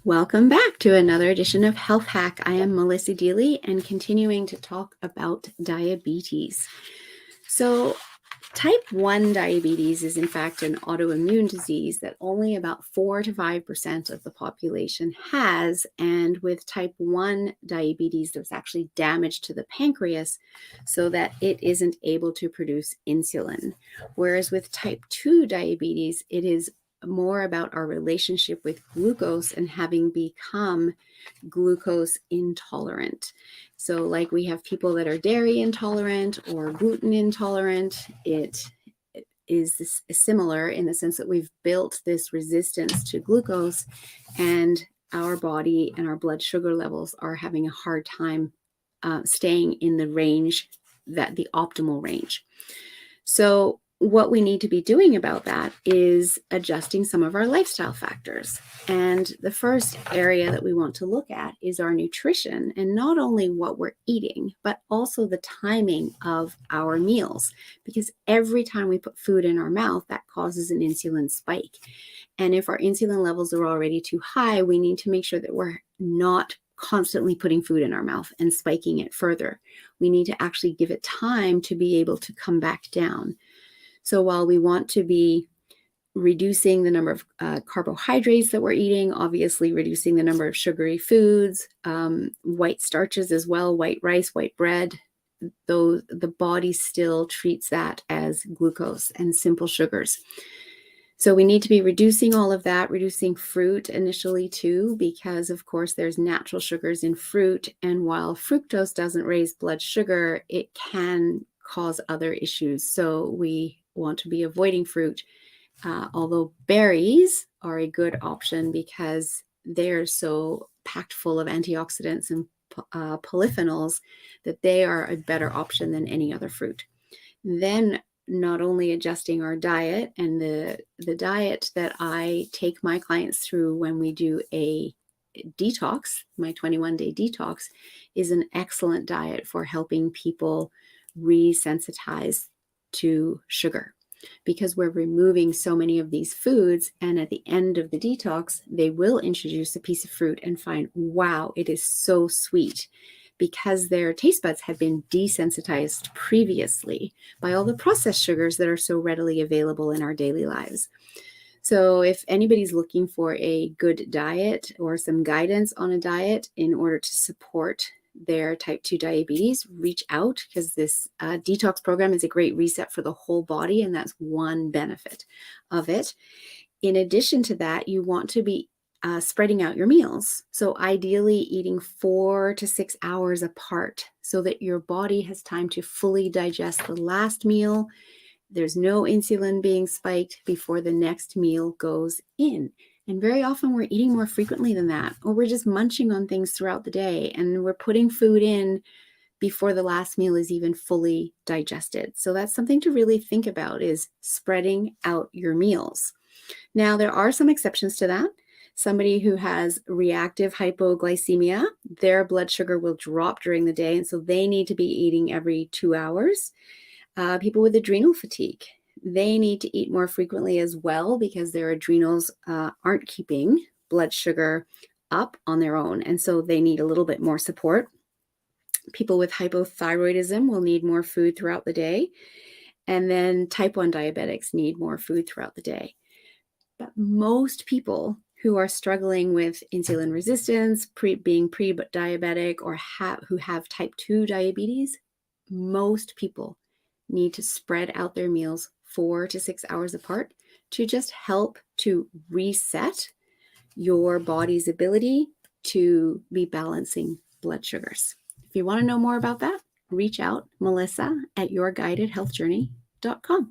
Welcome back to another edition of Health Hack. I am Melissa Deely and continuing to talk about diabetes. So, type 1 diabetes is in fact an autoimmune disease that only about 4 to 5% of the population has. And with type 1 diabetes, there's actually damage to the pancreas so that it isn't able to produce insulin. Whereas with type 2 diabetes, it is more about our relationship with glucose and having become glucose intolerant. So, like we have people that are dairy intolerant or gluten intolerant, it is similar in the sense that we've built this resistance to glucose, and our body and our blood sugar levels are having a hard time staying in the range, that the optimal range. So, what we need to be doing about that is adjusting some of our lifestyle factors. And the first area that we want to look at is our nutrition, and not only what we're eating, but also the timing of our meals. Because every time we put food in our mouth, that causes an insulin spike. And if our insulin levels are already too high, we need to make sure that we're not constantly putting food in our mouth and spiking it further. We need to actually give it time to be able to come back down. So while we want to be reducing the number of carbohydrates that we're eating, obviously reducing the number of sugary foods, white starches as well, white rice, white bread, though the body still treats that as glucose and simple sugars. So we need to be reducing all of that, reducing fruit initially too, because of course there's natural sugars in fruit. And while fructose doesn't raise blood sugar, it can cause other issues. So we want to be avoiding fruit, although berries are a good option because they're so packed full of antioxidants and polyphenols that they are a better option than any other fruit. Then not only adjusting our diet, and the diet that I take my clients through when we do a detox, my 21-day detox, is an excellent diet for helping people resensitize to sugar, because we're removing so many of these foods. And at the end of the detox, they will introduce a piece of fruit and find, wow, it is so sweet, because their taste buds have been desensitized previously by all the processed sugars that are so readily available in our daily lives. So if anybody's looking for a good diet or some guidance on a diet in order to support their type 2 diabetes, reach out, because this detox program is a great reset for the whole body, and that's one benefit of it. In addition to that, you want to be spreading out your meals. So ideally eating 4 to 6 hours apart so that your body has time to fully digest the last meal. There's no insulin being spiked before the next meal goes in. And very often we're eating more frequently than that, or we're just munching on things throughout the day, and we're putting food in before the last meal is even fully digested. So that's something to really think about, is spreading out your meals. Now, there are some exceptions to that. Somebody who has reactive hypoglycemia, their blood sugar will drop during the day, and so they need to be eating every 2 hours. People with adrenal fatigue, they need to eat more frequently as well, because their adrenals aren't keeping blood sugar up on their own, and so they need a little bit more support. People with hypothyroidism will need more food throughout the day. And then type 1 diabetics need more food throughout the day. But most people who are struggling with insulin resistance, being pre-diabetic, or who have type 2 diabetes, most people need to spread out their meals 4 to 6 hours apart to just help to reset your body's ability to be balancing blood sugars. If you want to know more about that, reach out, Melissa at yourguidedhealthjourney.com.